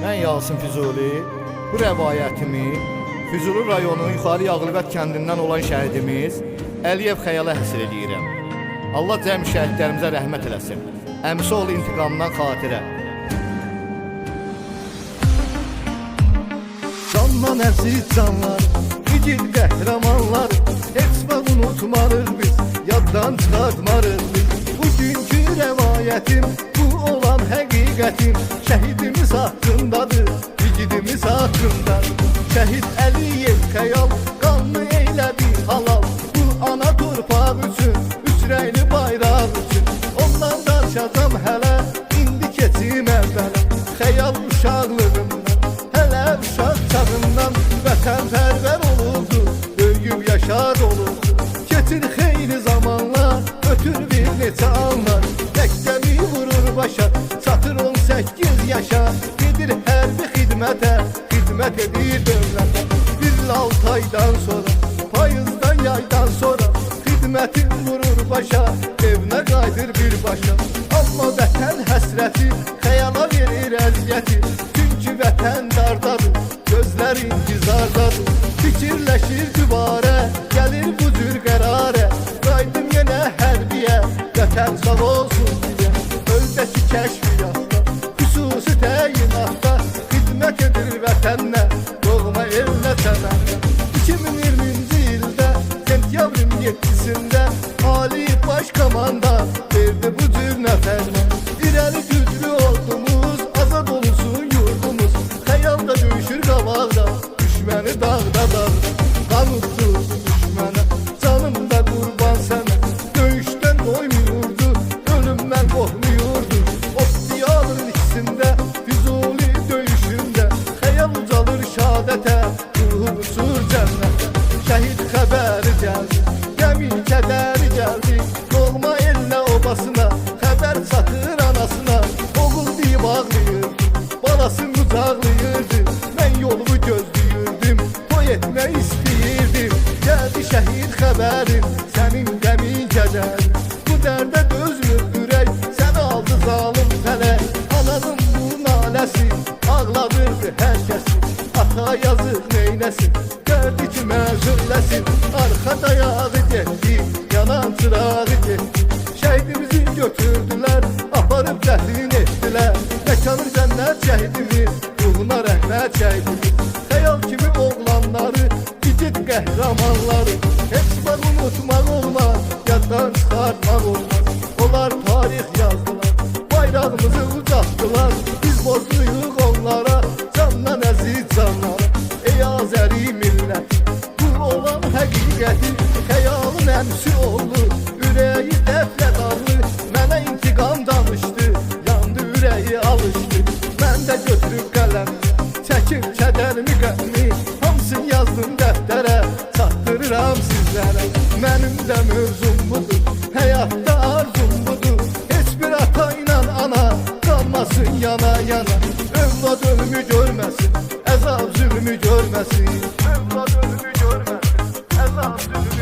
Ben Yasin Füzuli, bu rəvayətimi Füzuli rayonu Yuxarı Yağlıbət kəndindən olan şəhidimiz Əliyev Xəyala həsr edirəm. Allah cəmi şəhidlərimizə rəhmət eləsin. Əmisi oğlu intiqamından xatirə. Candan əziz canlar, igid qəhrəmanlar, heç vaxt unutmarıq biz, yaddan çıxartmarıq biz. Bugünkü rəvayətim, bu olan həqiqətim, şəhidimiz haqqındadır, igidimiz haqqındadır. Şəhid Əliyev Xəyal qanlı eylədi halal, bu ana torpaq üçün, üsrəyli bayraq üçün. Ondan danışacam hələ, indi keçim əvvələ, Xəyal uşaqlığımdan, hələ uşaq çağından vətənpərvər olurdu, böyüyüb yaşar olurdu. Keçir xeyli zamanlar, ötür bir neçə anlar, məktəbi vurur başa, çatır 18 yaşa, gedir hərbi xidmətə, xidmət edir dövlətə. Bir 6 aydan sonra, payızdan yaydan sonra, xidmətin vurur başa, evinə qaydır birbaşa. Amma vətən həsrəti, xəyala verir əziyyəti, çünki vətən dardadır, gözlər intizardadır. Fikirləşir dübarə, gəlir bu cür qərarə, qaydım yenə hərbiyə, vətən sağ olsun diyə. Öldəki kəşfiyyatda, xüsusi təyinatda, xidmət edir vətənlə, doğma elinə təmənlə. 2020-ci ildə, sentyabrın 7-sində, Ali Baş Komanda verdi bu cür nəfərlə. İrəli güclü ordumuz, azad olsun yurdumuz, xəyalda döyüşür qabaqda, düşməni dağda dağda. Qan uddurdu düşmənə, canım da qurban sənə, döyüşdən doymuyurdu, ölümdən qorxmuyurdu. Oktiyalın ikisində, Füzuli döyüşündə, xəyal ucalır şəhadətə, ruhu uçur cənnətə. Şəhid xəbəri gəldi, gəmi kədəri gəldi, doğma elinə obasına, xəbər çatır anasına. Oğul deyib ağlayırdı, balasını qucaqlayırdı, mən yolumu gözləyirdim, toy etmək istəyirdim. Gəldi şəhid xəbərin, sənin qəmin kədərin, bu dərdə dözmür ürək, səni aldı zalım fələk. Ananın bu naləsi, ağladırdı hər kəsi, ata yazıq neynəsin, dərdi ki məzulləsin. Arxa dayağı getdi, yanan çırağı getdi, şəhidimizi götürdülər, aparıb dəfin etdilər. Məkanı cənnət şəhidimiz, ruhuna rəhmət şəhidimiz. Xəyal kimi oğlanları, igid qəhrəmanları, heç vaxt unutmaq olmaz, yaddan çıxartmaq olmaz. Onlar tarix yazdılar, bayrağımızı ucaltdılar, biz borcluyuq onlara, candan əziz canlara. Ey Azəri millət, bu olan həqiqəti, xəyalın əmsi oldu, ürəyi dəflə dağlı, mənə intiqam danışdı, yandı ürəyi alışdı. Mən də götürüb qələmi, çəkib kədərimi qəmi, hamısını yazdım dəftərə, çatdırıram sizlərə. Mənim də mövzum budur, həyatda arzum budur, heç bir ata ilə ana qalmasın yana yana. Övlad ölümü görməsin, əzab zülmü görməsin, övlad ölümü görməsin, əzab zülmü